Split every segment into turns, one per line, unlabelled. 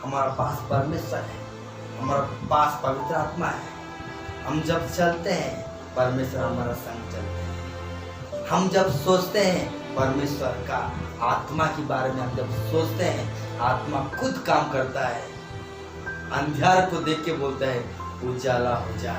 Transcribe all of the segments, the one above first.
हमारा पास परमेश्वर है, हमारा पास पवित्र आत्मा है। हम जब चलते हैं परमेश्वर हमारा संग चलते हैं। हम जब सोचते हैं परमेश्वर का आत्मा के बारे में, हम जब सोचते हैं आत्मा खुद काम करता है, अंधियार को देख के बोलता है उजाला हो जा।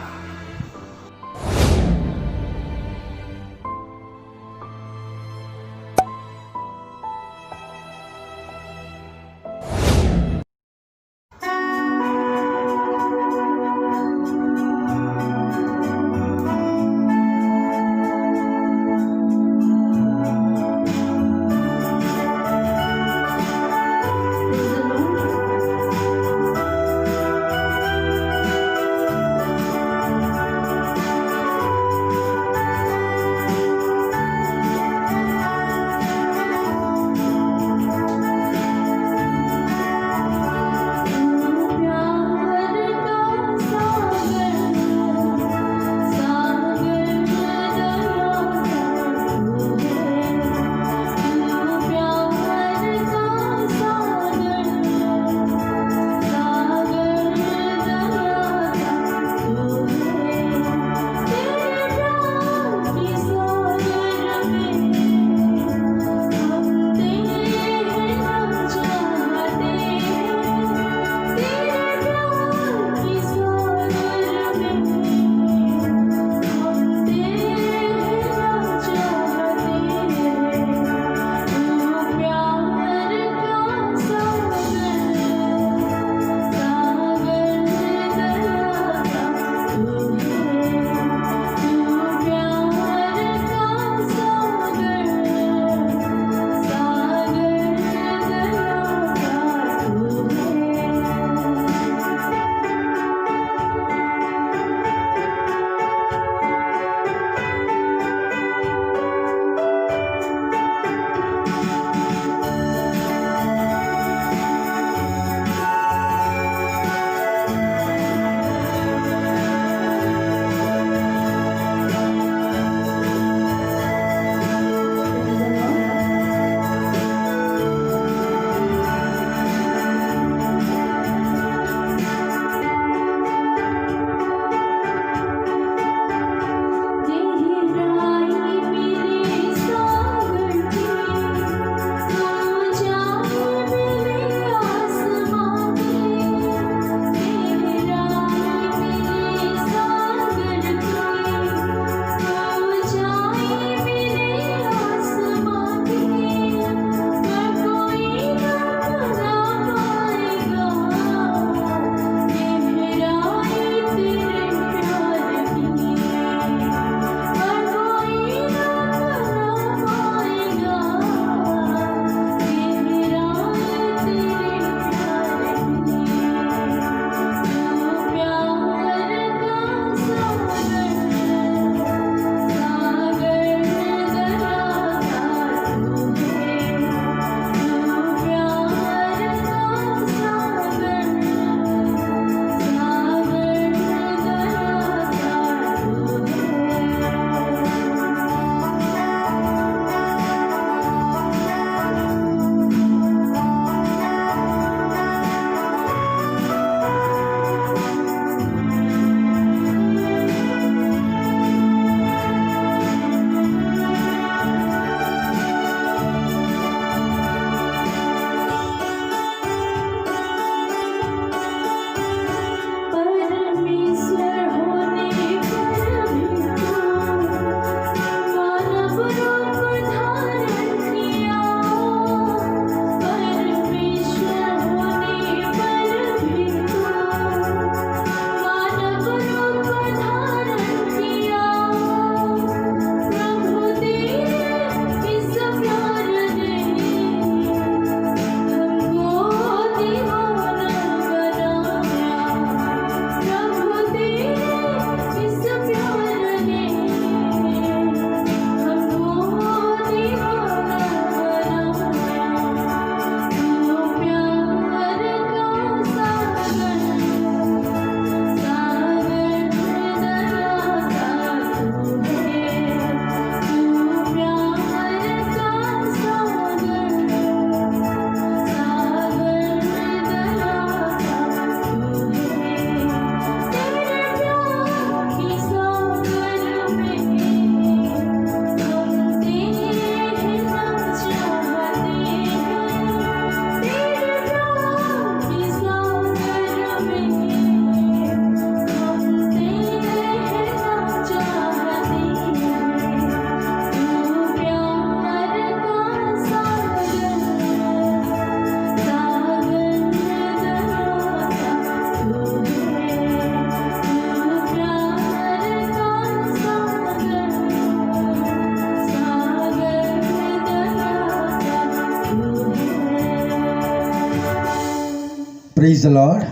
Praise the Lord.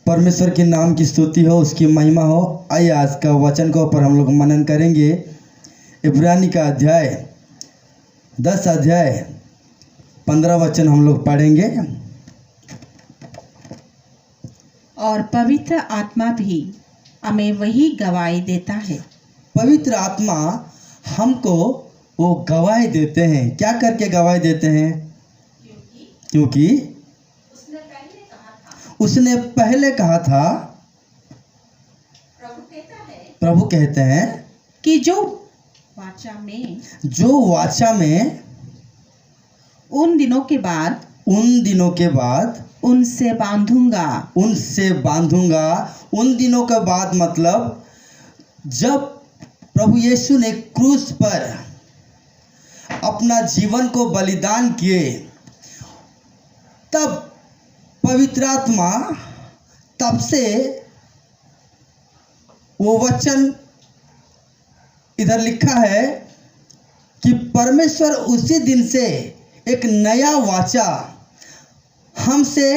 परमेश्वर के नाम की स्तुति हो, उसकी महिमा हो। आइए आज का वचन के ऊपर हम लोग मनन करेंगे। इब्रानी का अध्याय 10 अध्याय 15 वचन हम लोग पढ़ेंगे।
और पवित्र आत्मा भी हमें वही गवाही देता है।
पवित्र आत्मा हमको वो गवाही देते हैं। क्या करके गवाही देते हैं? क्योंकि उसने पहले कहा था। प्रभु कहते हैं
कि जो वाचा में उन दिनों के बाद उनसे बांधूंगा। उन दिनों के बाद मतलब जब प्रभु यीशु ने क्रूस पर अपना जीवन को बलिदान किए, तब पवित्र आत्मा, तब से वो वचन इधर लिखा है कि परमेश्वर उसी दिन से एक नया वाचा हमसे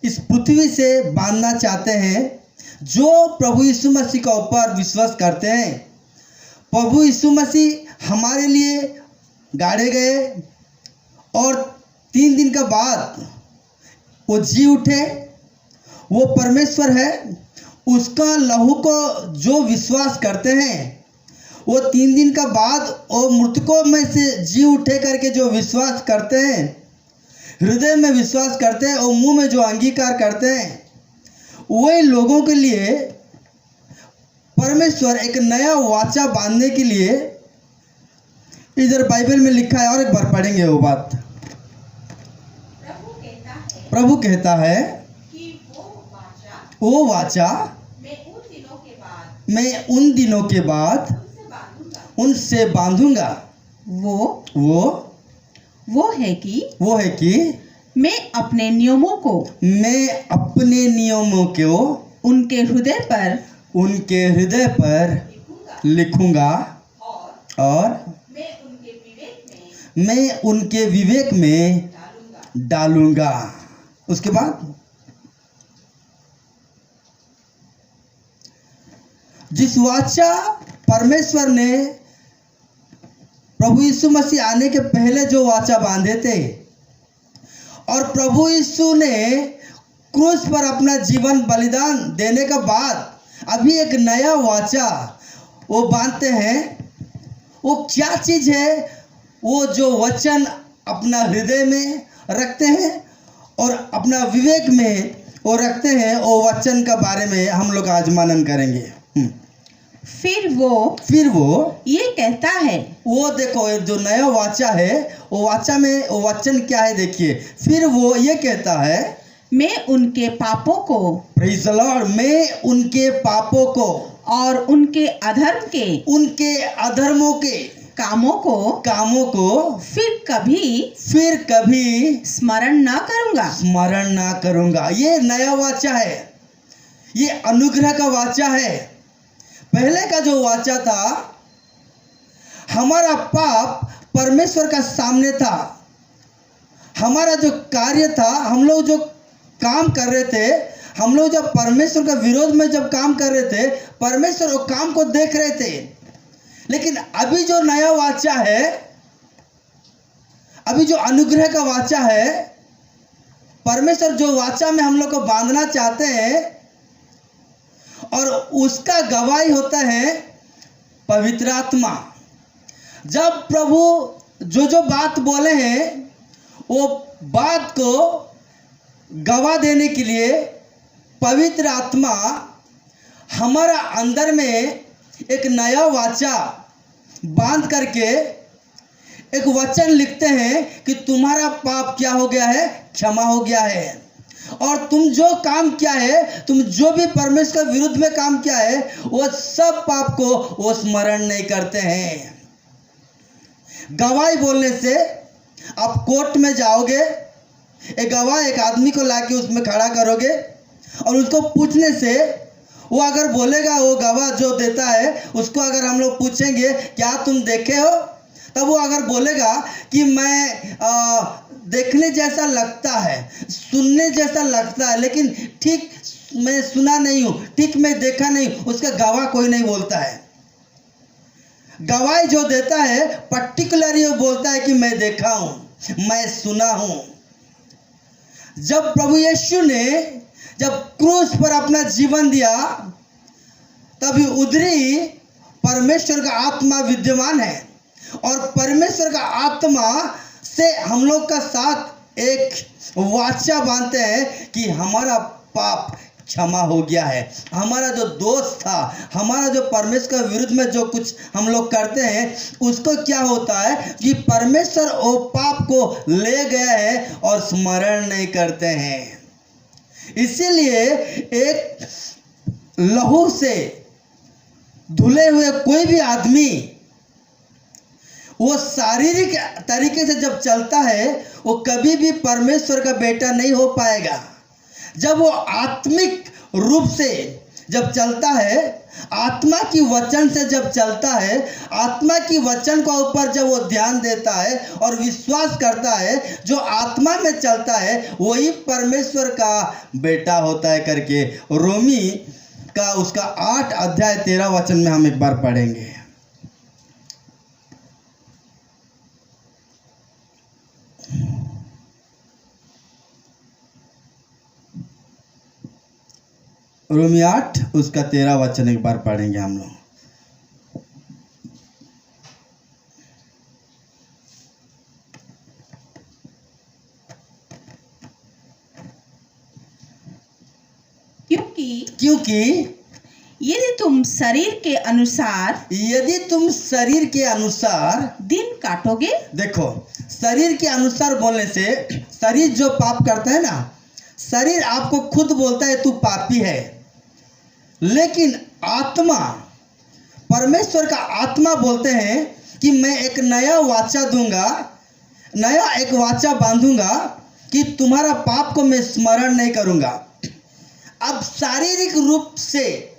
इस पृथ्वी से बांधना चाहते हैं, जो प्रभु यीशु मसीह के ऊपर विश्वास करते हैं। प्रभु यीशु मसीह हमारे लिए गाड़े गए और 3 दिन के बाद वो जी उठे। वो परमेश्वर है। उसका लहू को जो विश्वास करते हैं, वो 3 दिन का बाद वो मृतकों में से जी उठे करके जो विश्वास करते हैं, हृदय में विश्वास करते हैं और मुंह में जो अंगीकार करते हैं, वही लोगों के लिए परमेश्वर एक नया वाचा बांधने के लिए इधर बाइबल में लिखा है। और एक बार पढ़ेंगे वो बात। प्रभु कहता है कि
वो वाचा मैं उन दिनों के बाद उनसे बांधूंगा।
वो है कि मैं अपने नियमों को उनके हृदय पर
लिखूंगा और मैं उनके विवेक में डालूंगा। उसके बाद जिस वाचा परमेश्वर ने प्रभु यीशु मसीह आने के पहले जो वाचा बांधे थे, और प्रभु यीशु ने क्रूस पर अपना जीवन बलिदान देने के बाद अभी एक नया वाचा वो बांधते हैं। वो क्या चीज़ है? वो जो वचन अपना हृदय में रखते हैं और अपना विवेक में वो रखते हैं। वो वचन के बारे में हम लोग आज मनन करेंगे।
फिर वो ये कहता है,
वो देखो जो नया वाचा है, वो वाचा में वो वचन क्या है देखिए। फिर वो ये कहता है,
मैं उनके पापों को,
प्रेज़ द लॉर्ड, मैं उनके पापों को
और उनके
अधर्मों के
कामों को फिर कभी स्मरण ना करूंगा।
ये नया वाचा है। ये अनुग्रह का वाचा है। पहले का जो वाचा था, हमारा पाप परमेश्वर का सामने था। हमारा जो कार्य था, हम लोग जो काम कर रहे थे, हम लोग जब परमेश्वर के विरोध में जब काम कर रहे थे, परमेश्वर वो काम को देख रहे थे। लेकिन अभी जो नया वाचा है, अभी जो अनुग्रह का वाचा है, परमेश्वर जो वाचा में हम लोग को बांधना चाहते हैं, और उसका गवाही होता है पवित्र आत्मा। जब प्रभु जो बात बोले हैं, वो बात को गवाह देने के लिए पवित्र आत्मा हमारा अंदर में एक नया वाचा बांध करके एक वचन लिखते हैं कि तुम्हारा पाप क्या हो गया है? क्षमा हो गया है। और तुम जो काम किया है, तुम जो भी परमेश्वर के विरुद्ध में काम किया है, वो सब पाप को वो स्मरण नहीं करते हैं। गवाही बोलने से आप कोर्ट में जाओगे, एक गवाह एक आदमी को लाके उसमें खड़ा करोगे और उसको पूछने से वो अगर बोलेगा, वो गवाह जो देता है उसको अगर हम लोग पूछेंगे क्या तुम देखे हो,
तब वो अगर बोलेगा कि मैं देखने जैसा लगता है, सुनने जैसा लगता है, लेकिन ठीक मैं सुना नहीं हूँ, ठीक मैं देखा नहीं, उसका गवाह कोई नहीं बोलता है। गवाही जो देता है पर्टिकुलरली वो बोलता है कि मैं देखा हूँ, मैं सुना हूँ। जब प्रभु यीशु ने जब क्रूस पर अपना जीवन दिया, तभी उधरी परमेश्वर का आत्मा विद्यमान है, और परमेश्वर का आत्मा से हम लोग का साथ एक वाचा बांधते हैं कि हमारा पाप क्षमा हो गया है। हमारा जो दोष था, हमारा जो परमेश्वर के विरुद्ध में जो कुछ हम लोग करते हैं, उसको क्या होता है कि परमेश्वर वो पाप को ले गया है और स्मरण नहीं करते हैं। इसीलिए एक लहू से धुले हुए कोई भी आदमी वो शारीरिक तरीके से जब चलता है, वो कभी भी परमेश्वर का बेटा नहीं हो पाएगा। जब वो आत्मिक रूप से जब चलता है, आत्मा की वचन से जब चलता है, आत्मा की वचन के ऊपर जब वो ध्यान देता है और विश्वास करता है, जो आत्मा में चलता है वही परमेश्वर का बेटा होता है करके रोमी का उसका 8 अध्याय 13 वचन में हम एक बार पढ़ेंगे। रोमी 8 उसका 13 वचन एक बार पढ़ेंगे हम लोग। क्योंकि
यदि तुम शरीर के अनुसार दिन काटोगे।
देखो, शरीर के अनुसार बोलने से शरीर जो पाप करता है ना, शरीर आपको खुद बोलता है तू पापी है, लेकिन आत्मा, परमेश्वर का आत्मा बोलते हैं कि मैं एक नया वाचा दूंगा, नया एक वाचा बांधूंगा कि तुम्हारा पाप को मैं स्मरण नहीं करूंगा। अब शारीरिक रूप से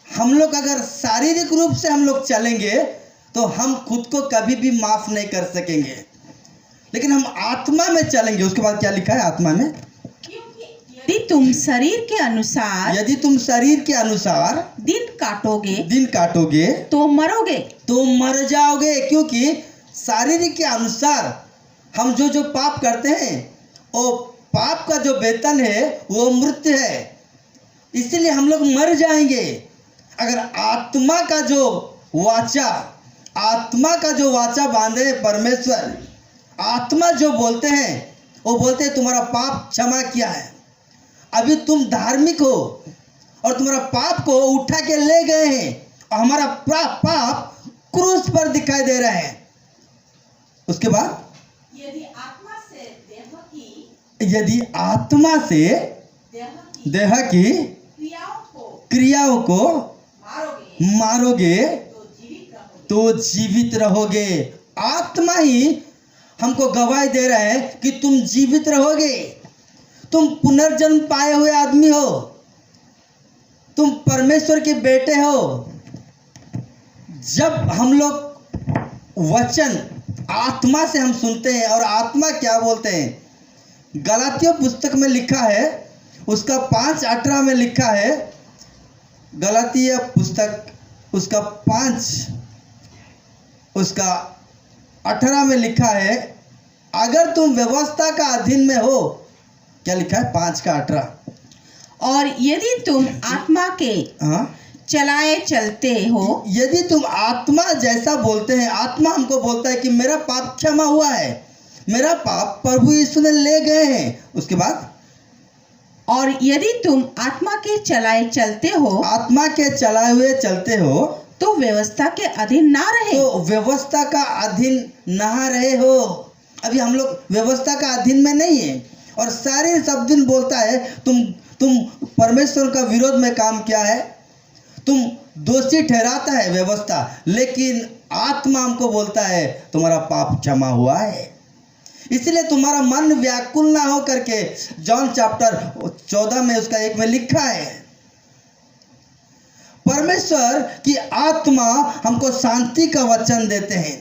हम लोग, अगर शारीरिक रूप से हम लोग चलेंगे तो हम खुद को कभी भी माफ नहीं कर सकेंगे, लेकिन हम आत्मा में चलेंगे। उसके बाद क्या लिखा है आत्मा में?
यदि तुम शरीर के अनुसार दिन काटोगे तो
मर जाओगे। क्योंकि शारीरिक के अनुसार हम जो पाप करते हैं, वो पाप का जो वेतन है वो मृत्यु है, इसीलिए हम लोग मर जाएंगे। अगर आत्मा का जो वाचा बांधे परमेश्वर, आत्मा जो बोलते हैं, वो बोलते हैं तुम्हारा पाप क्षमा किया है, अभी तुम धार्मिक हो और तुम्हारा पाप को उठा के ले गए हैं, और हमारा पाप क्रूस पर दिखाई दे रहा है। उसके बाद
यदि आत्मा
से देह की क्रियाओं को मारोगे तो जीवित रहोगे। आत्मा ही हमको गवाही दे रहा है कि तुम जीवित रहोगे, तुम पुनर्जन्म पाए हुए आदमी हो, तुम परमेश्वर के बेटे हो। जब हम लोग वचन आत्मा से हम सुनते हैं, और आत्मा क्या बोलते हैं, गलातियों पुस्तक में लिखा है, उसका 5:18 में लिखा है, गलातिया पुस्तक उसका 5 उसका 18 में लिखा है, अगर तुम व्यवस्था का अधीन में हो, क्या लिखा है 5:18,
और यदि तुम आत्मा के चलाए चलते हो,
यदि तुम आत्मा जैसा बोलते हैं, आत्मा हमको बोलता है कि मेरा पाप क्षमा हुआ है, मेरा पाप प्रभु यीशु ने ले गए हैं। उसके बाद
और यदि तुम आत्मा के चलाए हुए चलते हो तो व्यवस्था के अधीन ना रहे।
तो व्यवस्था का अधीन ना रहे हो। अभी हम लोग व्यवस्था का अधीन में नहीं है, और सारे सब दिन बोलता है तुम परमेश्वर का विरोध में काम किया है, तुम दोषी ठहराता है व्यवस्था, लेकिन आत्मा हमको बोलता है तुम्हारा पाप क्षमा हुआ है। इसलिए तुम्हारा मन व्याकुल ना हो करके जॉन चैप्टर 14 में उसका 1 में लिखा है, परमेश्वर की आत्मा हमको शांति का वचन देते हैं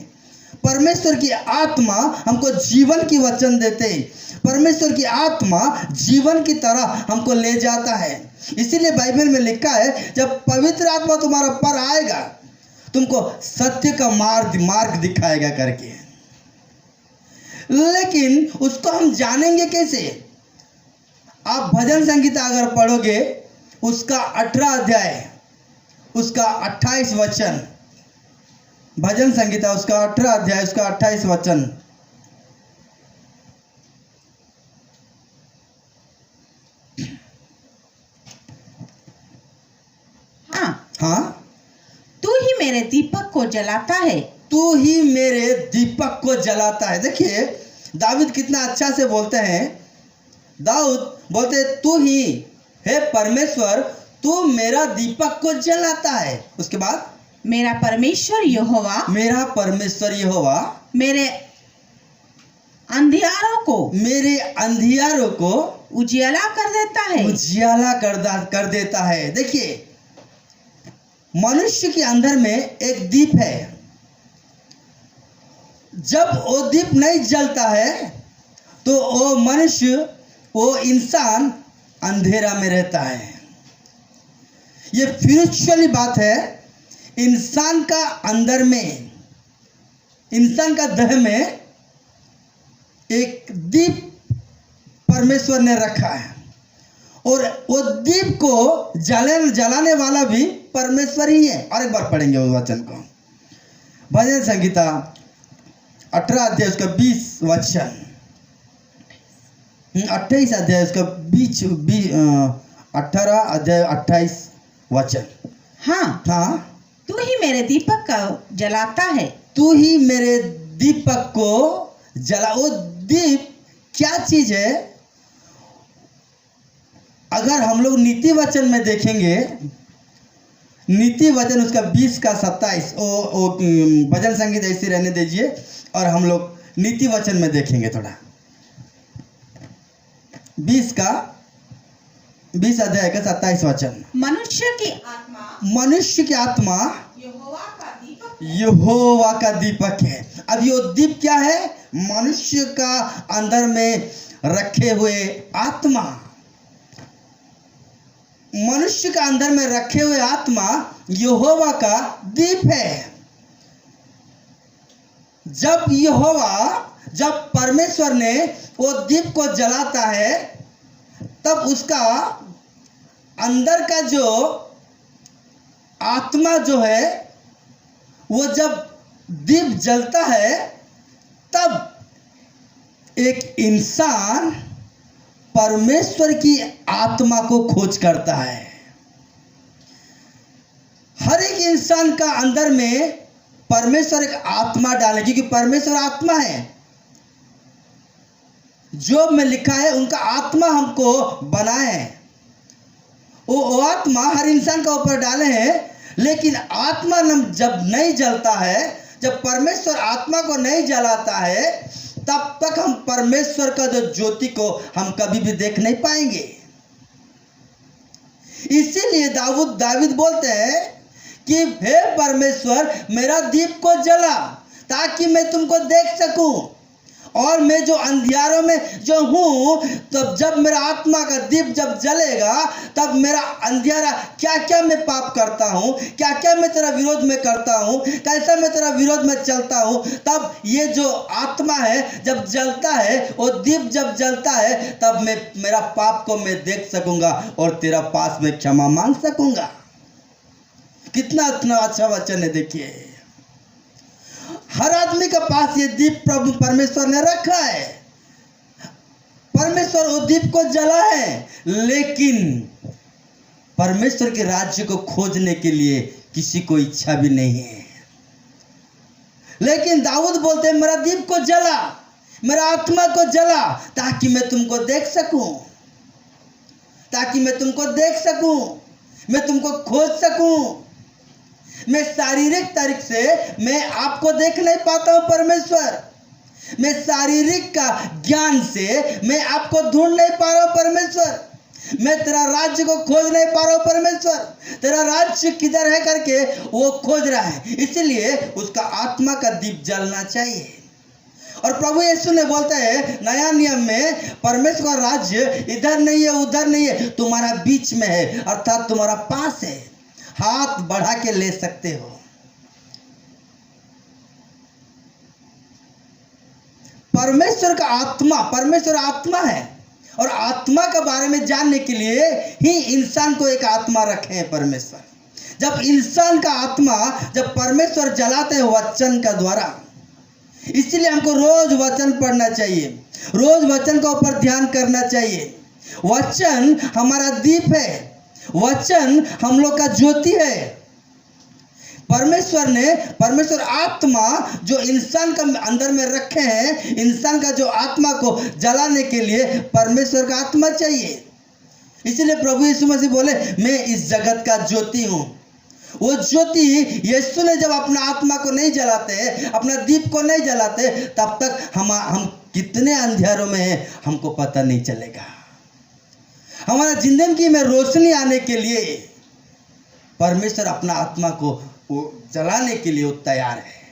परमेश्वर की आत्मा हमको जीवन की वचन देते हैं। परमेश्वर की आत्मा जीवन की तरह हमको ले जाता है। इसीलिए बाइबल में लिखा है, जब पवित्र आत्मा तुम्हारा पर आएगा तुमको सत्य का मार्ग दिखाएगा करके। लेकिन उसको हम जानेंगे कैसे? आप भजन संहिता अगर पढ़ोगे, उसका 18 अध्याय, उसका 28 वचन, भजन संहिता उसका 18 अध्याय, उसका 28 वचन। हाँ,
तू ही मेरे दीपक को जलाता है।
तू ही मेरे दीपक को जलाता है। देखिए दाऊद कितना अच्छा से बोलते हैं। दाऊद बोलते, तू ही हे परमेश्वर, तू मेरा दीपक को जलाता है। उसके बाद,
मेरा परमेश्वर यहोवा,
मेरा परमेश्वर यहोवा
मेरे अंधियारों को उजियाला कर देता है।
उजियाला कर देता है। देखिए मनुष्य के अंदर में एक दीप है। जब वो दीप नहीं जलता है तो वो मनुष्य, वो इंसान अंधेरा में रहता है। ये स्पिरिचुअली बात है। इंसान का अंदर में, इंसान का देह में एक दीप परमेश्वर ने रखा है, और वो दीप को जलाने वाला भी परमेश्वर ही है। और एक बार पढ़ेंगे उस वचन को, भजन संहिता 18 अध्याय उसका 20 वचन, 28 अध्याय उसका 18 अध्याय 28 वचन।
हाँ, तू ही मेरे दीपक को जलाता है।
तू ही मेरे दीपक को जला। वो दीप क्या चीज है? अगर हम लोग नीति वचन में देखेंगे, नीति वचन उसका 20 का 27, वो भजन संगीत ऐसे रहने दीजिए और हम लोग नीति वचन में देखेंगे थोड़ा। 20 अध्याय का 27 वचन।
मनुष्य की आत्मा
यहोवा का दीपक है। अब ये दीप क्या है? मनुष्य का अंदर में रखे हुए आत्मा, मनुष्य का अंदर में रखे हुए आत्मा यहोवा का दीप है। जब परमेश्वर ने वो दीप को जलाता है, तब उसका अंदर का जो आत्मा जो है, वो जब दीप जलता है तब एक इंसान परमेश्वर की आत्मा को खोज करता है। हर एक इंसान का अंदर में परमेश्वर एक आत्मा डाले, क्योंकि परमेश्वर आत्मा है। जो में लिखा है उनका आत्मा हमको बनाए हैं। वो आत्मा हर इंसान का ऊपर डाले हैं। लेकिन आत्मा जब नहीं जलता है, जब परमेश्वर आत्मा को नहीं जलाता है, तब तक हम परमेश्वर का जो ज्योति को हम कभी भी देख नहीं पाएंगे। इसीलिए दाऊद बोलते हैं कि हे परमेश्वर, मेरा दीप को जला ताकि मैं तुमको देख सकूं, और मैं जो अंधियारों में जो हूँ, तब जब मेरा आत्मा का दीप जब जलेगा, तब मेरा अंधियारा क्या क्या मैं पाप करता हूँ, क्या क्या मैं तेरा विरोध में करता हूँ, कैसा मैं तेरा विरोध में चलता हूँ, तब ये जो आत्मा है जब जलता है, वो दीप जब जलता है, तब मैं मेरा पाप को मैं देख सकूंगा और तेरा पास में क्षमा मांग सकूंगा। कितना अच्छा वचन है। देखिए हर आदमी के पास ये दीप प्रभु परमेश्वर ने रखा है। परमेश्वर वो दीप को जला है, लेकिन परमेश्वर के राज्य को खोजने के लिए किसी को इच्छा भी नहीं है। लेकिन दाऊद बोलते हैं, मेरा दीप को जला, मेरा आत्मा को जला, ताकि मैं तुमको देख सकूं, ताकि मैं तुमको देख सकूं, मैं तुमको खोज सकूं। मैं शारीरिक तरीक से मैं आपको देख नहीं पाता हूं परमेश्वर। मैं शारीरिक का ज्ञान से मैं आपको ढूंढ नहीं पा रहा हूं परमेश्वर। मैं तेरा राज्य को खोज नहीं पा रहा हूँ परमेश्वर, तेरा राज्य किधर है करके वो खोज रहा है। इसलिए उसका आत्मा का दीप जलना चाहिए। और प्रभु यीशु ने बोलता है नया नियम में परमेश्वर का राज्य इधर नहीं है उधर नहीं है, तुम्हारा बीच में है, अर्थात तुम्हारा पास है, हाथ बढ़ा के ले सकते हो। परमेश्वर का आत्मा, परमेश्वर आत्मा है और आत्मा के बारे में जानने के लिए ही इंसान को एक आत्मा रखे हैं परमेश्वर। जब इंसान का आत्मा, जब परमेश्वर जलाते हैं वचन का द्वारा, इसलिए हमको रोज वचन पढ़ना चाहिए, रोज वचन के ऊपर ध्यान करना चाहिए। वचन हमारा दीप है, वचन हम लोग का ज्योति है। परमेश्वर आत्मा जो इंसान का अंदर में रखे हैं, इंसान का जो आत्मा को जलाने के लिए परमेश्वर का आत्मा चाहिए। इसलिए प्रभु यीशु मसीह बोले मैं इस जगत का ज्योति हूँ। वो ज्योति यीशु ने जब अपना आत्मा को नहीं जलाते, अपना दीप को नहीं जलाते, तब तक हम कितने अंधेरों में हैं हमको पता नहीं चलेगा। हमारा जिंदगी में रोशनी आने के लिए परमेश्वर अपना आत्मा को वो जलाने के लिए वो तैयार है,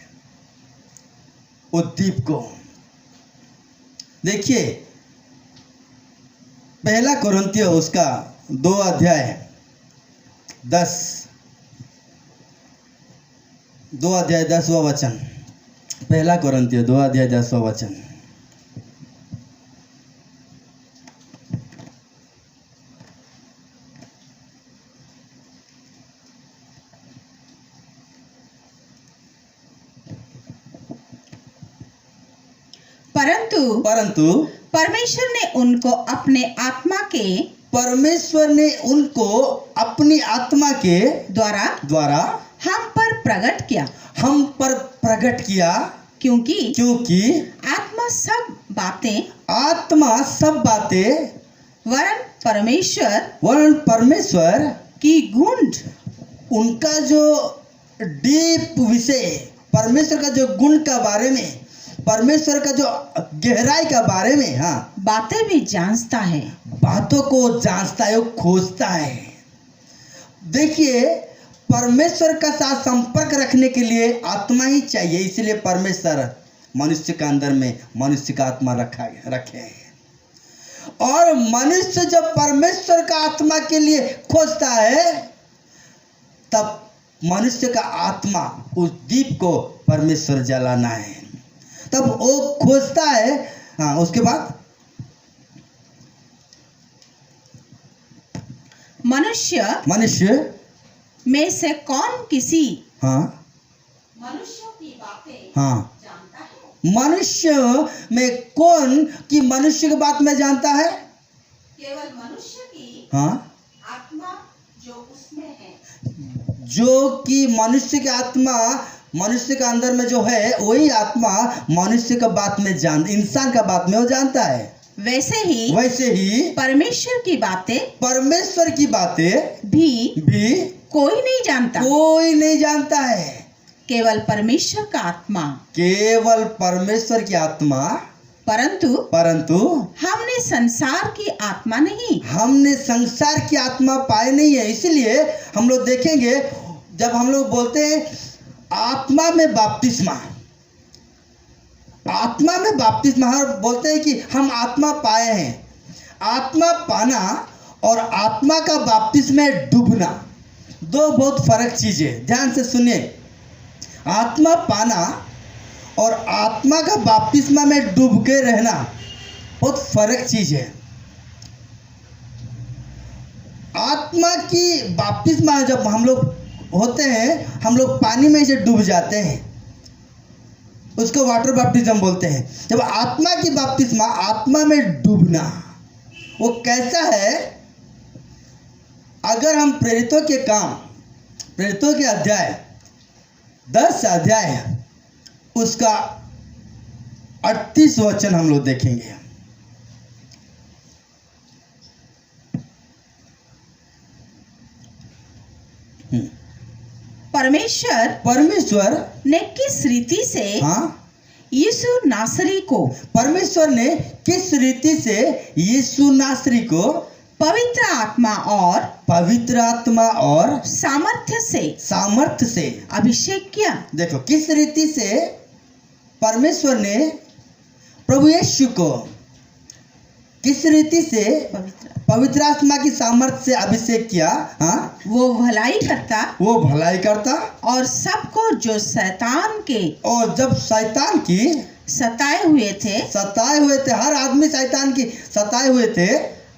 वो दीप को। देखिए पहला कोरिन्थियों उसका 2 अध्याय 10वां वचन। पहला कोरिन्थियों 2 अध्याय 10वां वचन। परंतु
परमेश्वर ने उनको अपनी आत्मा के द्वारा हम पर प्रकट किया, क्योंकि आत्मा सब बातें वरन परमेश्वर की गुण,
उनका जो डीप विषय, परमेश्वर का जो गुण का बारे में, परमेश्वर का जो गहराई का बारे में, हाँ,
बातें भी जानता है,
बातों को जानता है, वो खोजता है। देखिए परमेश्वर का साथ संपर्क रखने के लिए आत्मा ही चाहिए। इसलिए परमेश्वर मनुष्य का अंदर में मनुष्य का आत्मा रखे हैं। और मनुष्य जब परमेश्वर का आत्मा के लिए खोजता है, तब मनुष्य का आत्मा, उस दीप को परमेश्वर जलाना है, तब वो खोजता है। हाँ, उसके बाद मनुष्य
में से कौन किसी
मनुष्य की बातें जानता है? मनुष्य में कौन कि मनुष्य की बात में जानता है?
केवल मनुष्य की
आत्मा
जो उसमें है,
जो कि मनुष्य की आत्मा, मनुष्य के अंदर में जो है, वही आत्मा मनुष्य का बात में इंसान का बात में वो जानता है।
वैसे ही परमेश्वर की बातें भी कोई नहीं जानता है। केवल परमेश्वर की आत्मा। परंतु हमने संसार की आत्मा पाए नहीं है। इसलिए हम लोग देखेंगे जब हम लोग बोलते हैं आत्मा में बपतिस्मा, बोलते हैं कि हम आत्मा पाए हैं। आत्मा पाना और आत्मा का बपतिस्मा में डूबना, दो बहुत फर्क चीजें, ध्यान से सुनिए। आत्मा पाना और आत्मा का बपतिस्मा में डूब के रहना बहुत फर्क चीज है। आत्मा की बपतिस्मा जब हम लोग होते हैं, हम लोग पानी में से डूब जाते हैं, उसको वाटर बैप्टिज्म बोलते हैं। जब आत्मा की बपतिस्मा, आत्मा में डूबना, वो कैसा है? अगर हम प्रेरितों के अध्याय 10 अध्याय उसका 38 वचन हम लोग देखेंगे। परमेश्वर ने किस रीति से यीशु नासरी को,
परमेश्वर ने किस रीति से यीशु नासरी को
पवित्र आत्मा और सामर्थ्य से अभिषेक किया।
देखो किस रीति से परमेश्वर ने प्रभु यीशु को किस रीति से पवित्र आत्मा की सामर्थ्य से अभिषेक किया। हाँ,
वो भलाई करता और सबको जो शैतान के
और जब शैतान की
सताए हुए थे
हर आदमी शैतान की सताए हुए थे,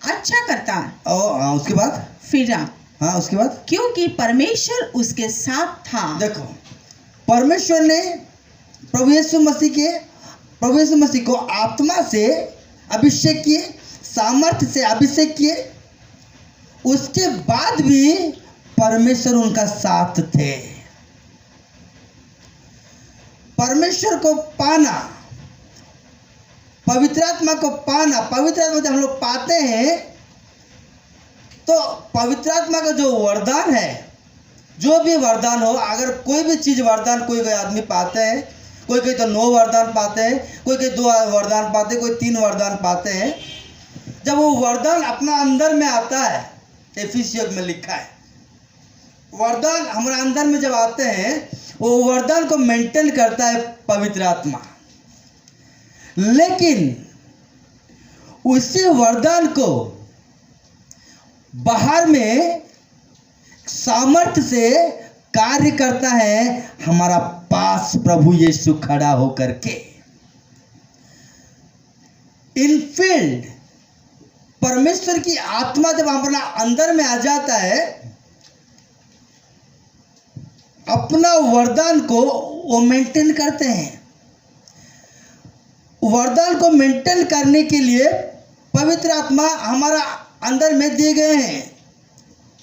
अच्छा करता।
और उसके बाद
फिरा
उसके बाद
क्योंकि परमेश्वर उसके साथ था।
देखो परमेश्वर ने प्रभु यीशु मसीह को आत्मा से अभिषेक किए, सामर्थ्य से अभिषेक किए। उसके बाद भी परमेश्वर उनका साथ थे। परमेश्वर को पाना, पवित्र आत्मा को पाना, पवित्र आत्मा जब हम लोग पाते हैं तो पवित्र आत्मा का जो वरदान है, जो भी वरदान हो, अगर कोई भी चीज़ वरदान कोई आदमी पाते हैं, कोई तो 9 वरदान पाते हैं, कोई 2 वरदान पाते हैं, कोई 3 वरदान पाते हैं। जब वो वरदान अपना अंदर में आता है, एफिसियों में लिखा है, वरदान हमारे अंदर में जब आते हैं, वो वरदान को मेंटेन करता है पवित्र आत्मा। लेकिन उसी वरदान को बाहर में सामर्थ्य से कार्य करता है हमारा पास प्रभु यीशु खड़ा होकर के। इनफील्ड परमेश्वर की आत्मा जब हमारा अंदर में आ जाता है, अपना वरदान को वो मेंटेन करते हैं। वरदान को मेंटेन करने के लिए पवित्र आत्मा हमारा अंदर में दिए गए हैं,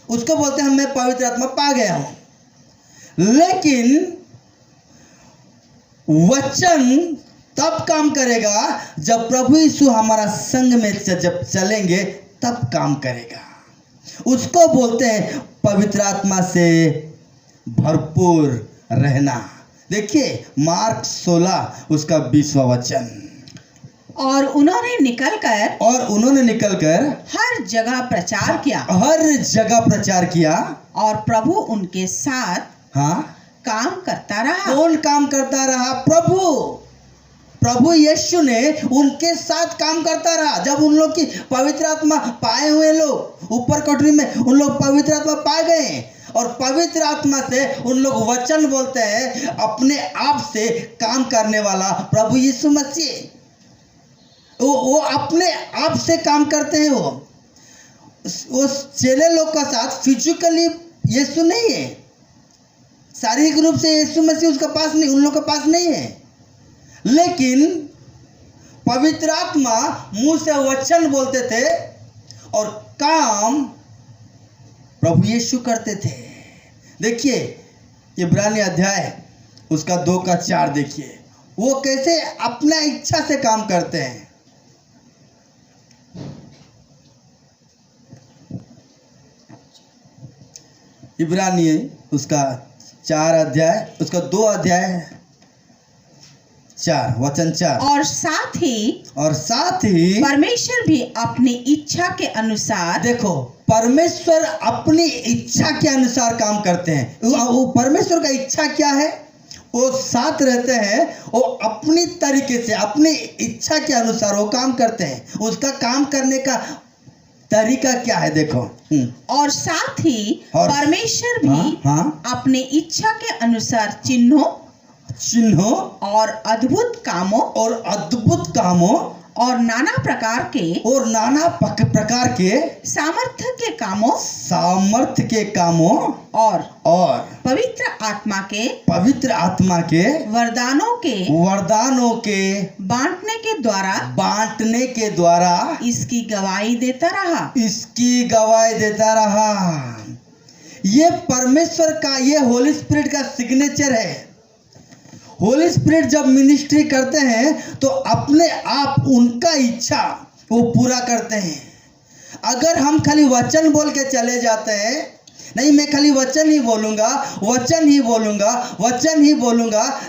उसको बोलते हैं मैं पवित्र आत्मा पा गया हूं। लेकिन वचन तब काम करेगा जब प्रभु यीशु हमारा संग में जब चलेंगे, तब काम करेगा। उसको बोलते हैं पवित्र आत्मा से भरपूर रहना। देखिए मार्क 16 उसका 20वां वचन।
और उन्होंने निकलकर
हर जगह प्रचार किया
और प्रभु उनके साथ काम करता रहा।
कौन काम करता रहा? प्रभु यीशु ने उनके साथ काम करता रहा। जब उन लोग की पवित्र आत्मा पाए हुए लोग ऊपर कोठरी में उन लोग पवित्र आत्मा पा गए, और पवित्र आत्मा से उन लोग वचन बोलते हैं, अपने आप से काम करने वाला प्रभु यीशु मसीह। वो अपने आप से काम करते हैं। वो चेले लोग का साथ फिजिकली यीशु नहीं है, शारीरिक रूप से यीशु मसीह उसका पास नहीं, उन लोग के पास नहीं है। लेकिन पवित्र आत्मा मुंह से वचन बोलते थे और काम प्रभु यीशु करते थे। देखिए इब्रानी अध्याय उसका 2:4 देखिए, वो कैसे अपना इच्छा से काम करते हैं। इब्रानी उसका 4 अध्याय उसका 2 अध्याय 4 वचन 4।
और साथ ही परमेश्वर भी अपनी इच्छा के अनुसार,
देखो परमेश्वर अपनी इच्छा के अनुसार काम करते हैं। वो परमेश्वर का इच्छा क्या है? वो साथ रहते हैं, वो अपनी तरीके से अपनी इच्छा के अनुसार वो काम करते हैं। उसका काम करने का तरीका क्या है? देखो
और साथ ही परमेश्वर भी अपनी इच्छा के अनुसार चिन्हों और अद्भुत कामों और नाना प्रकार के सामर्थ्य के कामों और पवित्र आत्मा के वरदानों के बांटने के द्वारा इसकी गवाही देता रहा।
ये परमेश्वर का, ये होली स्पिरिट का सिग्नेचर है। होली स्पिरिट जब मिनिस्ट्री करते हैं तो अपने आप उनका इच्छा वो पूरा करते हैं। अगर हम खाली वचन बोल के चले जाते हैं, नहीं मैं खाली वचन ही बोलूँगा,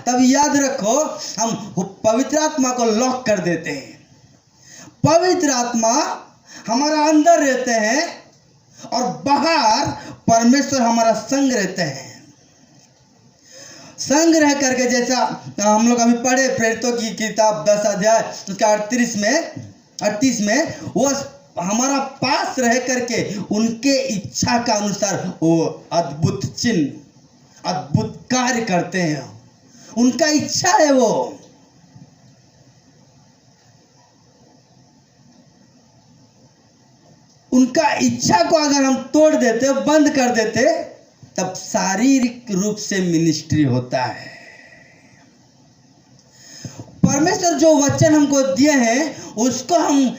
तब याद रखो हम पवित्र आत्मा को लॉक कर देते हैं। पवित्र आत्मा
हमारा अंदर रहते हैं और बाहर परमेश्वर हमारा संग रहते हैं। संग रह करके, जैसा हम लोग अभी पढ़े प्रेरितों की किताब 10 अध्याय उसका 38 में वो हमारा पास रह करके उनके इच्छा का अनुसार वो अद्भुत चिन्ह अद्भुत कार्य करते हैं। उनका इच्छा है वो। उनका इच्छा को अगर हम तोड़ देते, बंद कर देते, तब शारीरिक रूप से मिनिस्ट्री होता है। परमेश्वर जो वचन हमको दिए हैं उसको हम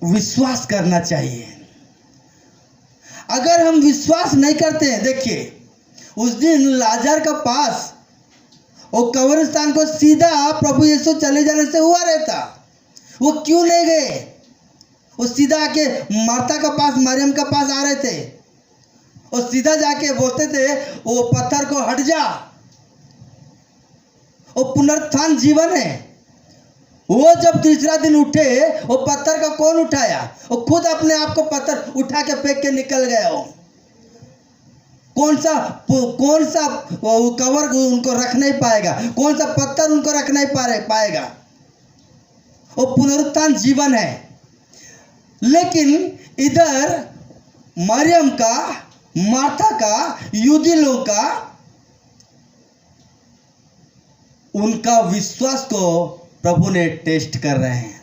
विश्वास करना चाहिए। अगर हम विश्वास नहीं करते हैं, देखिए उस दिन लाजर का पास वो कब्रिस्तान को सीधा प्रभु यीशु चले जाने से हुआ रहता, वो क्यों नहीं गए? वो सीधा आके मार्था का पास, मरियम का पास आ रहे थे, वो सीधा जाके बोलते थे वो पत्थर को हट जा। वो पुनरुत्थान जीवन है। वो जब तीसरा दिन उठे, वो पत्थर का कौन उठाया? वो खुद अपने आप को पत्थर उठा के फेंक के निकल गए। हो कौन सा कवर उनको रख नहीं पाएगा, कौन सा पत्थर उनको रख नहीं पाएगा। वो पुनरुत्थान जीवन है। लेकिन इधर मरियम का, मार्था का, यहूदी लोग का, उनका विश्वास को प्रभु ने टेस्ट कर रहे हैं।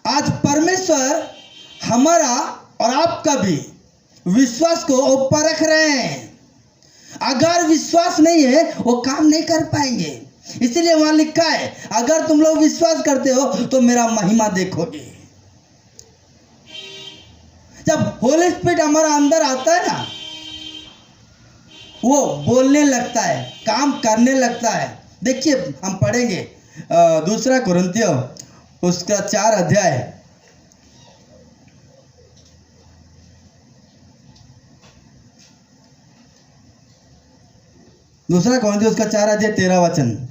आज परमेश्वर हमारा और आपका भी विश्वास को वो परख रहे हैं। अगर विश्वास नहीं है वो काम नहीं कर पाएंगे। इसीलिए वहां लिखा है, अगर तुम लोग विश्वास करते हो तो मेरा महिमा देखोगे। जब होली स्पिरिट हमारा अंदर आता है ना, वो बोलने लगता है, काम करने लगता है। देखिए हम पढ़ेंगे 2 कुरिन्थियों उसका 4 अध्याय, दूसरा कुरिन्थियों उसका 4 अध्याय 13 वचन।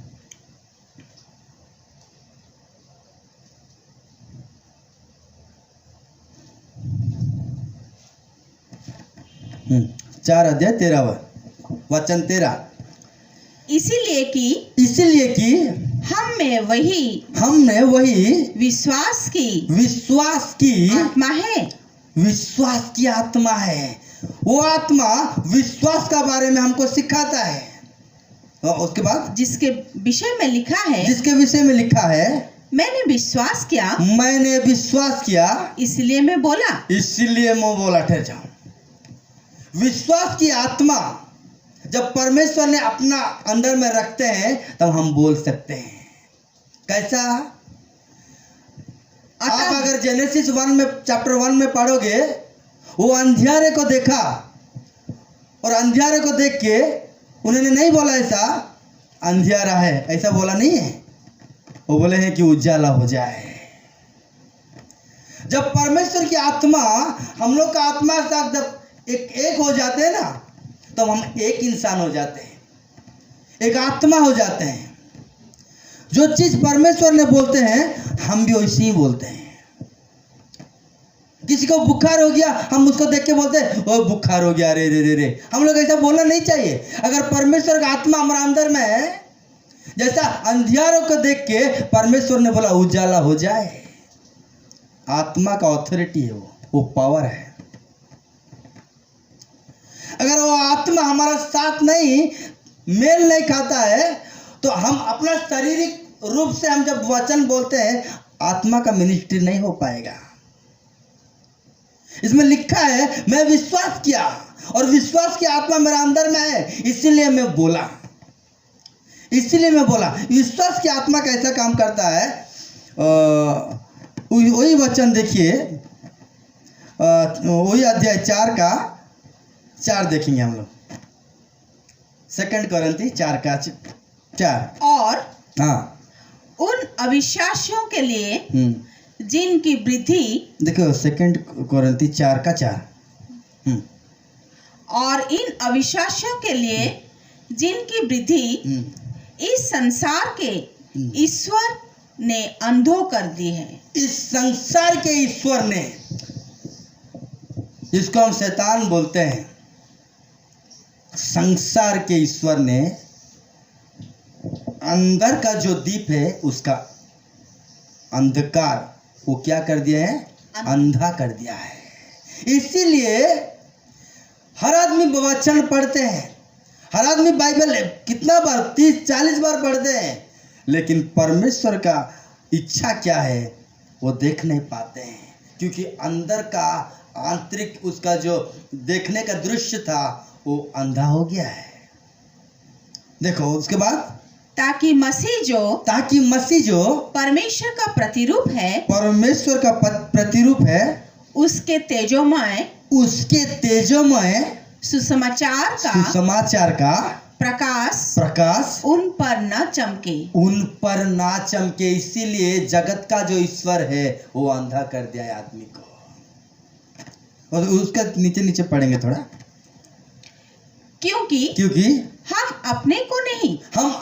चार अध्याय 13 वचन 13।
इसीलिए कि हम में वही विश्वास की आत्मा है।
विश्वास की आत्मा है। वो आत्मा विश्वास का बारे में हमको सिखाता है। और उसके बाद
जिसके विषय में लिखा है, मैंने विश्वास किया इसलिए मैं बोला। ठहर जाओ। विश्वास की आत्मा जब परमेश्वर ने अपना अंदर में रखते हैं तब हम बोल सकते हैं। कैसा? आप अगर जेनेसिस 1 में चैप्टर 1 में पढ़ोगे, वो अंधियारे को देखा और अंधियारे को देख के उन्होंने नहीं बोला ऐसा अंधियारा है, ऐसा बोला नहीं है। वो बोले हैं कि उजाला हो जाए। जब परमेश्वर की आत्मा हम लोग का आत्मा साथ जब एक हो जाते हैं ना, तो हम एक इंसान हो जाते हैं, एक आत्मा हो जाते हैं। जो चीज परमेश्वर ने बोलते हैं हम भी वैसे ही बोलते हैं। किसी को बुखार हो गया, हम उसको देख के बोलते हैं ओ बुखार हो गया, रे रे रे रे। हम लोग ऐसा बोलना नहीं चाहिए। अगर परमेश्वर का आत्मा हमारे अंदर में है, जैसा अंधियारों को देख के परमेश्वर ने बोला उजाला हो जाए। आत्मा का ऑथोरिटी है, वो पावर है। अगर वो आत्मा हमारा साथ नहीं, मेल नहीं खाता है, तो हम अपना शारीरिक रूप से हम जब वचन बोलते हैं, आत्मा का मिनिस्ट्री नहीं हो पाएगा। इसमें लिखा है मैं विश्वास किया और विश्वास की आत्मा मेरे अंदर में है, इसीलिए मैं बोला। विश्वास की आत्मा कैसा काम करता है? वही वचन देखिए, वही अध्याय 4 का 4 देखेंगे हम लोग। 2 कोरिन्थियों 4 का 4। और
हाँ,
उन अविश्वासियों के लिए जिनकी वृद्धि,
देखो 2 कोरिन्थियों 4 का 4।
और इन अविश्वासियों के लिए जिनकी वृद्धि इस संसार के ईश्वर
ने अंधों कर दी है।
इस संसार के ईश्वर ने, जिसको हम शैतान बोलते हैं, संसार के ईश्वर ने अंदर का जो दीप है उसका अंधकार वो क्या कर दिया है? अंधा कर दिया है। इसीलिए हर आदमी वचन पढ़ते हैं, हर आदमी बाइबल कितना बार 30-40 बार पढ़ते हैं, लेकिन परमेश्वर का इच्छा क्या है वो देख नहीं पाते हैं, क्योंकि अंदर का आंतरिक उसका जो देखने का दृश्य था वो अंधा हो गया है। देखो उसके बाद,
ताकि मसीह जो
परमेश्वर का प्रतिरूप है,
उसके तेजोमय
सुसमाचार का
प्रकाश उन पर ना चमके।
इसीलिए जगत का जो ईश्वर है वो अंधा कर दिया है आदमी को। और उसका नीचे पढ़ेंगे थोड़ा, क्योंकि
हम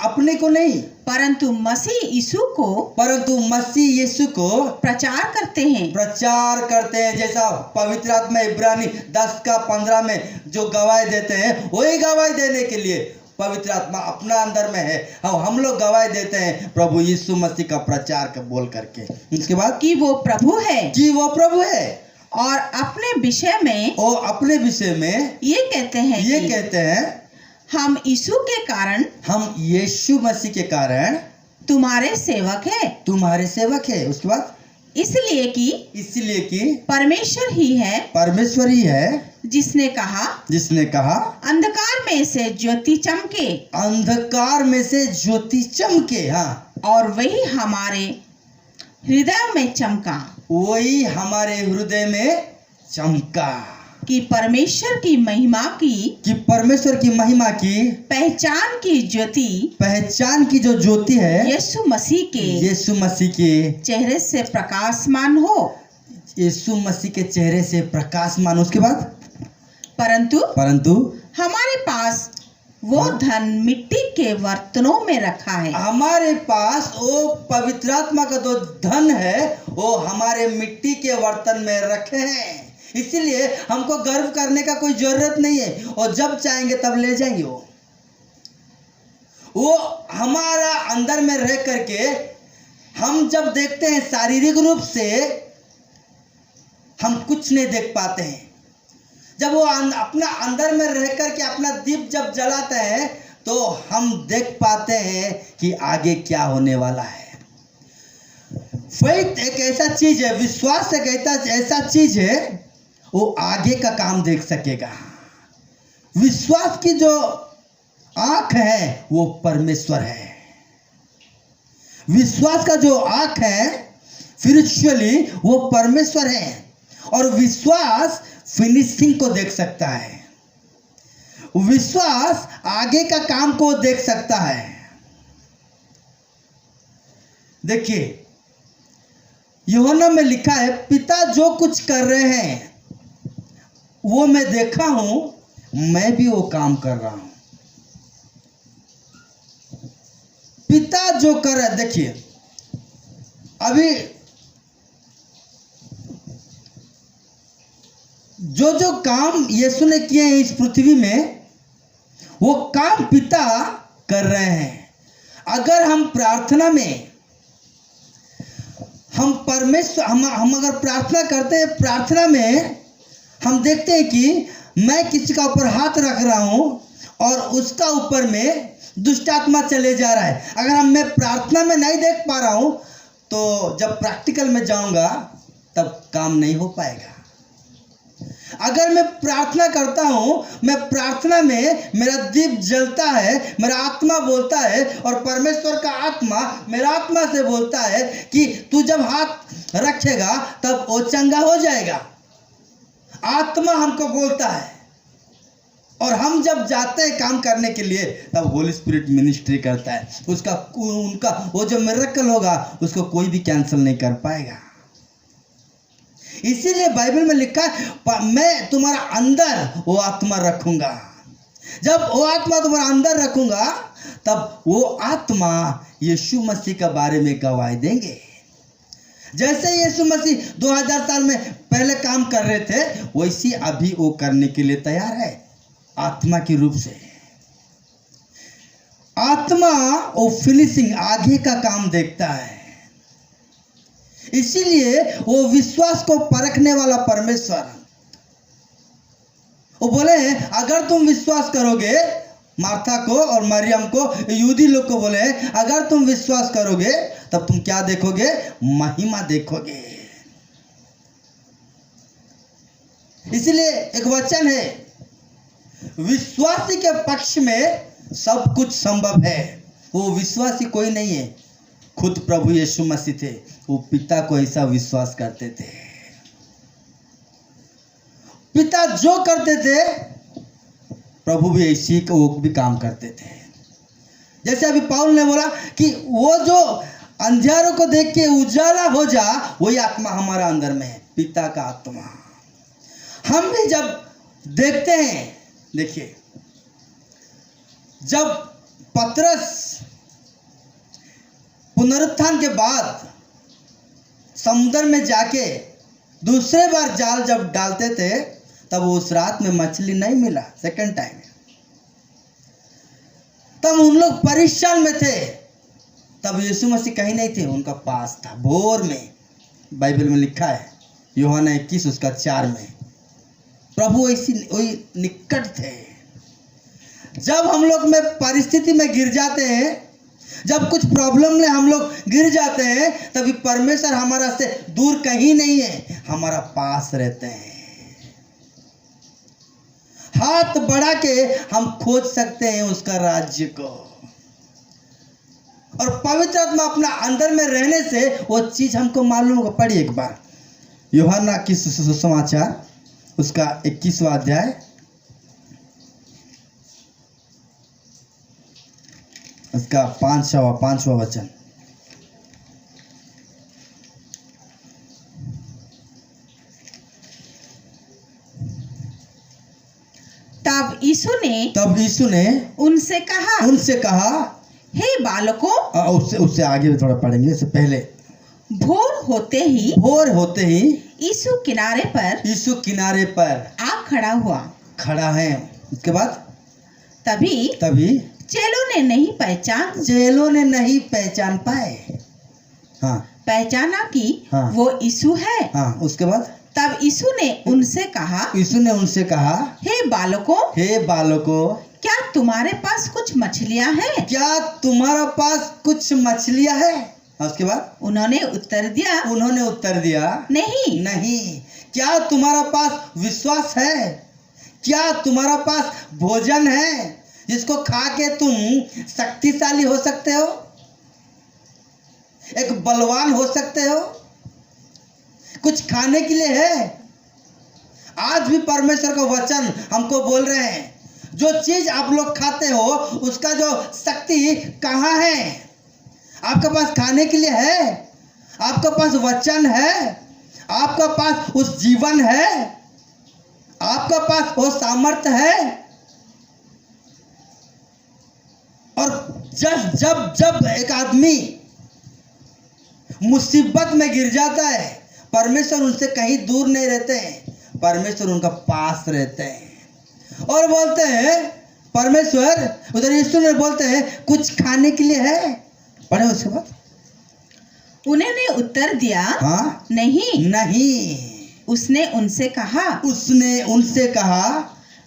अपने को नहीं परंतु मसीह यीशु को प्रचार करते हैं।
जैसा पवित्र आत्मा इब्रानी 10:15 में जो गवाही देते हैं, वही गवाही देने के लिए पवित्र आत्मा अपना अंदर में है। हम लोग गवाही देते हैं प्रभु यीशु मसीह का प्रचार का बोल करके। उसके बाद
कि वो प्रभु है और अपने विषय में ये कहते हैं हम यीशु मसीह के कारण तुम्हारे सेवक है। उसके बाद
इसलिए कि
परमेश्वर ही है जिसने कहा अंधकार में से ज्योति चमके।
हाँ,
और वही हमारे हृदय में चमका कि परमेश्वर की महिमा की
पहचान की जो ज्योति है
यीशु मसीह के चेहरे से प्रकाशमान हो।
यीशु मसीह के चेहरे से प्रकाशमान। उसके बाद
परंतु हमारे पास वो धन मिट्टी के बर्तनों में रखा है।
हमारे पास वो पवित्र आत्मा का जो धन है वो हमारे मिट्टी के बर्तन में रखे हैं। इसीलिए हमको गर्व करने का कोई जरूरत नहीं है, और जब चाहेंगे तब ले जाएंगे। वो हमारा अंदर में रह करके हम जब देखते हैं शारीरिक रूप से हम कुछ नहीं देख पाते हैं। जब वो अपना अंदर में रह करके अपना दीप जब जलाते हैं तो हम देख पाते हैं कि आगे क्या होने वाला है। फेथ एक ऐसा चीज है, विश्वास एक ऐसा चीज है, वो आगे का काम देख सकेगा। विश्वास की जो आंख है वो परमेश्वर है। विश्वास का जो आंख है स्पिरिचुअली वो परमेश्वर है, और विश्वास फिनिशिंग को देख सकता है। विश्वास आगे का काम को देख सकता है। देखिए यूहन्ना में लिखा है, पिता जो कुछ कर रहे हैं वो मैं देखा हूं, मैं भी वो काम कर रहा हूं। पिता जो कर रहा है, देखिए अभी जो काम यीशु ने किए हैं इस पृथ्वी में, वो काम पिता कर रहे हैं। अगर हम प्रार्थना में हम परमेश्वर हम अगर प्रार्थना करते हैं, प्रार्थना में हम देखते हैं कि मैं किसी का ऊपर हाथ रख रहा हूं और उसका ऊपर में दुष्ट आत्मा चले जा रहा है। अगर मैं प्रार्थना में नहीं देख पा रहा हूं तो जब प्रैक्टिकल में जाऊंगा तब काम नहीं हो पाएगा। अगर मैं प्रार्थना करता हूं, मैं प्रार्थना में मेरा दीप जलता है, मेरा आत्मा बोलता है, और परमेश्वर का आत्मा मेरा आत्मा से बोलता है कि तू जब हाथ रखेगा तब वो चंगा हो जाएगा। आत्मा हमको बोलता है, और हम जब जाते हैं काम करने के लिए तब होली स्पिरिट मिनिस्ट्री करता है। उनका वो जो मिरेकल होगा उसको कोई भी कैंसिल नहीं कर पाएगा। इसीलिए बाइबल में लिखा है, मैं तुम्हारा अंदर वो आत्मा रखूंगा। जब वो आत्मा तुम्हारा अंदर रखूंगा तब वो आत्मा
यीशु मसीह के बारे में गवाही देंगे। जैसे यीशु मसीह 2000 साल में पहले काम कर रहे थे, वैसे अभी वो करने के लिए तैयार है, आत्मा के रूप से। आत्मा वो फिनिशिंग, आगे का काम देखता है। इसीलिए वो विश्वास को परखने वाला परमेश्वर, वो बोले अगर तुम विश्वास करोगे, मार्था को और मरियम को, यहूदी लोग को बोले अगर तुम विश्वास करोगे तब तुम क्या देखोगे? महिमा देखोगे। इसलिए एक वचन है, विश्वासी के पक्ष में सब कुछ संभव है। वो विश्वासी कोई नहीं है, खुद प्रभु यीशु मसीह थे। वो पिता को ऐसा विश्वास करते थे। पिता जो करते थे प्रभु भी ऐसी वो भी काम करते थे। जैसे अभी पौल ने बोला कि वो जो अंधियारों को देख के उजाला हो जा, वही आत्मा हमारा अंदर में है, पिता का आत्मा। हम भी जब देखते हैं, देखिए जब पतरस पुनरुत्थान के बाद समुद्र में जाके दूसरे बार जाल जब डालते थे, तब उस रात में मछली नहीं मिला। सेकंड टाइम तब उन लोग परेशान में थे। तब यीशु मसीह कहीं नहीं थे, उनका पास था भोर में। बाइबल में लिखा है यूहन्ना 21 उसका 4 में, प्रभु ऐसी वही निकट थे। जब हम लोग में परिस्थिति में गिर जाते हैं, जब कुछ प्रॉब्लम में हम लोग गिर जाते हैं, तभी परमेश्वर हमारा से दूर कहीं नहीं है, हमारा पास रहते हैं। हाथ बढ़ा के हम खोज सकते हैं उसका राज्य को, और पवित्र आत्मा अपना अंदर में रहने से वो चीज हमको मालूम होगा। पढ़िए एक बार यूहन्ना की सुसमाचार उसका 21वां अध्याय, उसका 5वां वचन।
तब यीशु ने उनसे कहा, हे बालकों,
उससे आगे थोड़ा पढ़ेंगे, इससे पहले
भोर होते ही यीशु किनारे पर आ खड़ा है। उसके बाद तभी चेलों ने नहीं पहचान पाए। हाँ, पहचाना कि
हाँ,
वो यीशु है।
हाँ, उसके बाद
तब यीशु ने उनसे कहा, हे बालकों, क्या तुम्हारे पास कुछ मछलियां हैं?
क्या तुम्हारा पास कुछ मछलियां है? उसके बाद
उन्होंने उत्तर दिया,
नहीं। क्या तुम्हारा पास विश्वास है? क्या तुम्हारा पास भोजन है जिसको खा के तुम शक्तिशाली हो सकते हो, एक बलवान हो सकते हो? कुछ खाने के लिए है? आज भी परमेश्वर का वचन हमको बोल रहे हैं, जो चीज आप लोग खाते हो उसका जो शक्ति कहाँ है? आपके पास खाने के लिए है? आपके पास वचन है? आपके पास उस जीवन है? आपके पास वो सामर्थ्य है? और जब एक आदमी मुसीबत में गिर जाता है, परमेश्वर उनसे कहीं दूर नहीं रहते हैं, परमेश्वर उनका पास रहते हैं और बोलते हैं, परमेश्वर उधर यीशु ने बोलते हैं कुछ खाने के लिए है? पढ़े उसके बाद
उन्होंने उत्तर दिया,
हाँ,
नहीं। उसने उनसे कहा,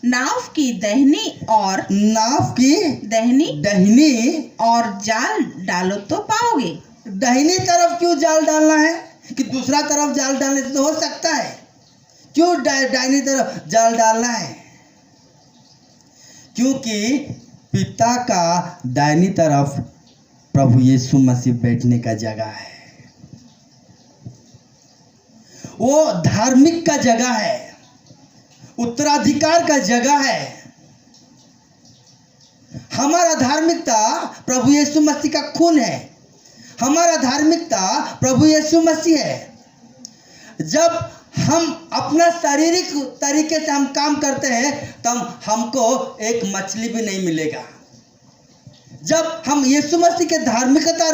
नाव की दहिनी और जाल डालो तो पाओगे।
दाहिनी तरफ क्यों जाल डालना है कि दूसरा तरफ जाल डालने से तो हो सकता है? क्यों दाहिनी तरफ जाल डालना है? क्योंकि पिता का दाहिनी तरफ प्रभु यीशु मसीह बैठने का जगह है, वो धार्मिक का जगह है, उत्तराधिकार का जगह है। हमारा धार्मिकता प्रभु यीशु मसीह का खून है, हमारा धार्मिकता प्रभु यीशु मसीह है। जब हम अपना शारीरिक तरीके से हम काम करते हैं तब हमको एक मछली भी नहीं मिलेगा, जब हम यीशु मसीह के धार्मिकता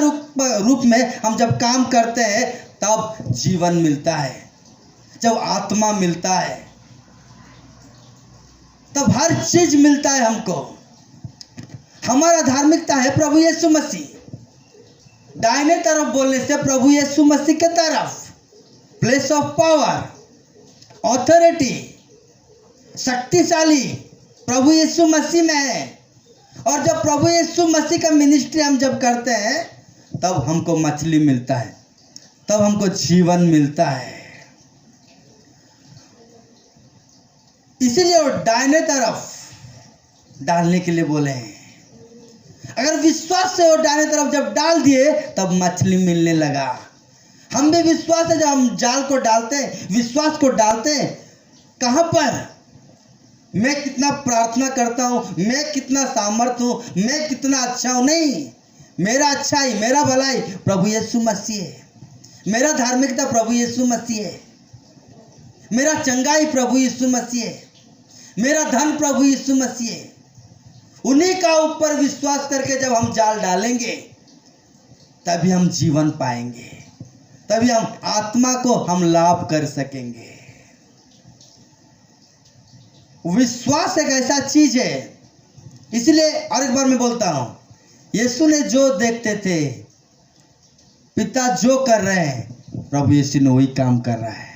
रूप में हम जब काम करते हैं तब जीवन मिलता है, जब आत्मा मिलता है, तब हर चीज मिलता है हमको। हमारा धार्मिकता है प्रभु यीशु मसीह। दाहिने तरफ बोलने से प्रभु यीशु मसीह के तरफ, प्लेस ऑफ पावर, ऑथोरिटी, शक्तिशाली प्रभु यीशु मसीह में है। और जब प्रभु यीशु मसीह का मिनिस्ट्री हम जब करते हैं तब हमको मछली मिलता है, तब हमको जीवन मिलता है। इसीलिए वो दाहिने तरफ डालने के लिए बोले हैं। अगर विश्वास से वो दाहिने तरफ जब डाल दिए तब मछली मिलने लगा। हम भी विश्वास है, जब हम जाल को डालते हैं, विश्वास को डालते हैं, कहाँ पर मैं कितना प्रार्थना करता हूँ, मैं कितना सामर्थ हूँ, मैं कितना अच्छा हूँ, नहीं, मेरा अच्छाई, मेरा भलाई प्रभु यीशु मसीह है, मेरा धार्मिकता प्रभु यीशु मसीह है, मेरा चंगाई प्रभु यीशु मसीह है, मेरा धन प्रभु यीशु मसीह है। उन्हीं का ऊपर विश्वास करके जब हम जाल डालेंगे तभी हम जीवन पाएंगे, तभी हम आत्मा को हम लाभ कर सकेंगे। विश्वास एक ऐसा चीज है। इसलिए और एक बार मैं बोलता हूं, यीशु ने जो देखते थे, पिता जो कर रहे हैं, प्रभु यीशु ने वही काम कर रहा है।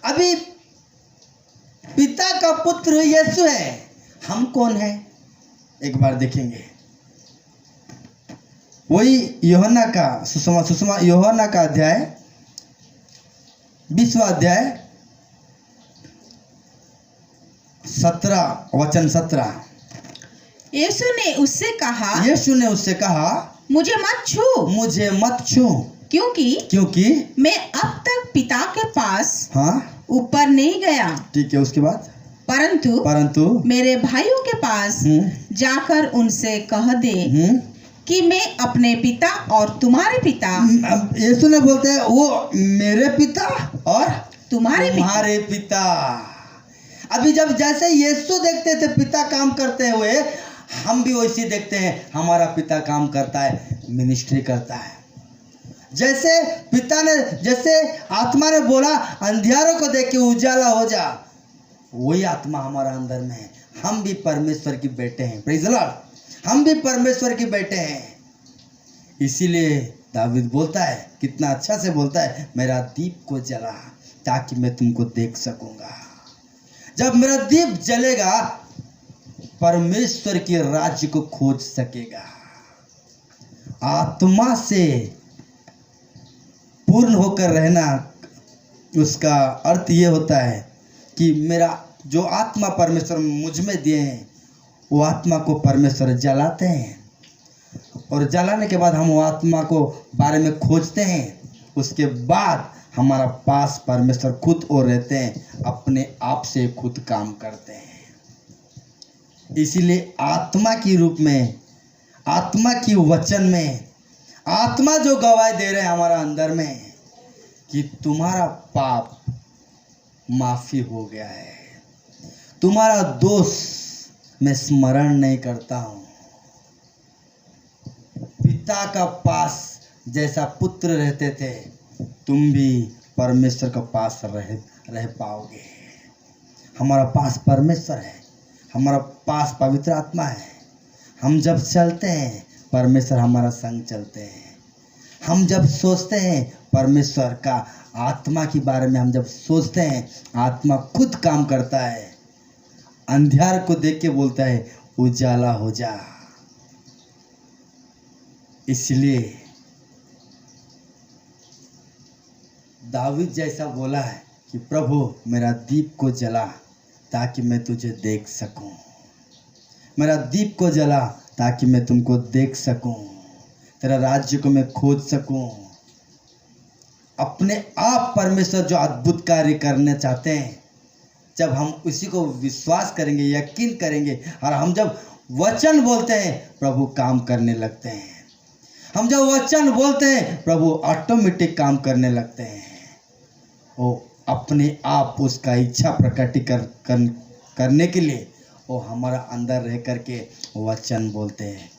अभी पिता का पुत्र यीशु है, हम कौन है एक बार देखेंगे। वही यूहन्ना का सुसमा यूहन्ना का अध्याय 20वां अध्याय 17
यीशु ने उससे कहा मुझे मत छू क्योंकि मैं अब तक पिता के पास ऊपर नहीं गया।
ठीक है, उसके बाद
परंतु मेरे भाइयों के पास जाकर उनसे कह दे कि मैं अपने पिता और तुम्हारे पिता।
यीशु ने बोलते हैं वो मेरे पिता और तुम्हारे पिता। अभी जब जैसे यीशु देखते थे पिता काम करते हुए, हम भी वैसे देखते हैं हमारा पिता काम करता है, मिनिस्ट्री करता है। जैसे पिता ने, जैसे आत्मा ने बोला अंधियारों को देख के उजाला हो जा, वही आत्मा हमारा अंदर में है। हम भी परमेश्वर की बेटे हैं। प्रेज़ द लॉर्ड, हम भी परमेश्वर के बेटे हैं। इसीलिए दाऊद बोलता है, कितना अच्छा से बोलता है, मेरा दीप को जला ताकि मैं तुमको देख सकूंगा। जब मेरा दीप जलेगा परमेश्वर के राज्य को खोज सकेगा। आत्मा से पूर्ण होकर रहना, उसका अर्थ ये होता है कि मेरा जो आत्मा परमेश्वर मुझ में दिए हैं, वो आत्मा को परमेश्वर जलाते हैं, और जलाने के बाद हम वो आत्मा को बारे में खोजते हैं। उसके बाद हमारा पास परमेश्वर खुद और रहते हैं, अपने आप से खुद काम करते हैं। इसीलिए आत्मा की रूप में, आत्मा की वचन में, आत्मा जो गवाही दे रहे हैं हमारा अंदर में कि तुम्हारा पाप माफी हो गया है, तुम्हारा दोष मैं स्मरण नहीं करता हूँ। पिता का पास जैसा पुत्र रहते थे, तुम भी परमेश्वर का पास रह पाओगे। हमारा पास परमेश्वर है, हमारा पास पवित्र आत्मा है। हम जब चलते हैं परमेश्वर हमारा संग चलते हैं। हम जब सोचते हैं परमेश्वर का आत्मा के बारे में, हम जब सोचते हैं, आत्मा खुद काम करता है। अंधियार को देख के बोलता है उजाला हो जा। इसलिए दाऊद जैसा बोला है कि प्रभु मेरा दीप को जला ताकि मैं तुझे देख सकूं, मेरा दीप को जला ताकि मैं तुमको देख सकूं, तेरा राज्य को मैं खोज सकूं। अपने आप परमेश्वर जो अद्भुत कार्य करने चाहते हैं, जब हम उसी को विश्वास करेंगे, यकीन करेंगे, और हम जब वचन बोलते हैं प्रभु काम करने लगते हैं। हम जब वचन बोलते हैं प्रभु ऑटोमेटिक काम करने लगते हैं। वो अपने आप उसका इच्छा करने के लिए वो हमारा अंदर रह करके वचन बोलते हैं।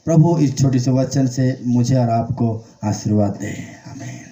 प्रभु इस छोटे से वचन से मुझे और आपको आशीर्वाद दे। आमीन।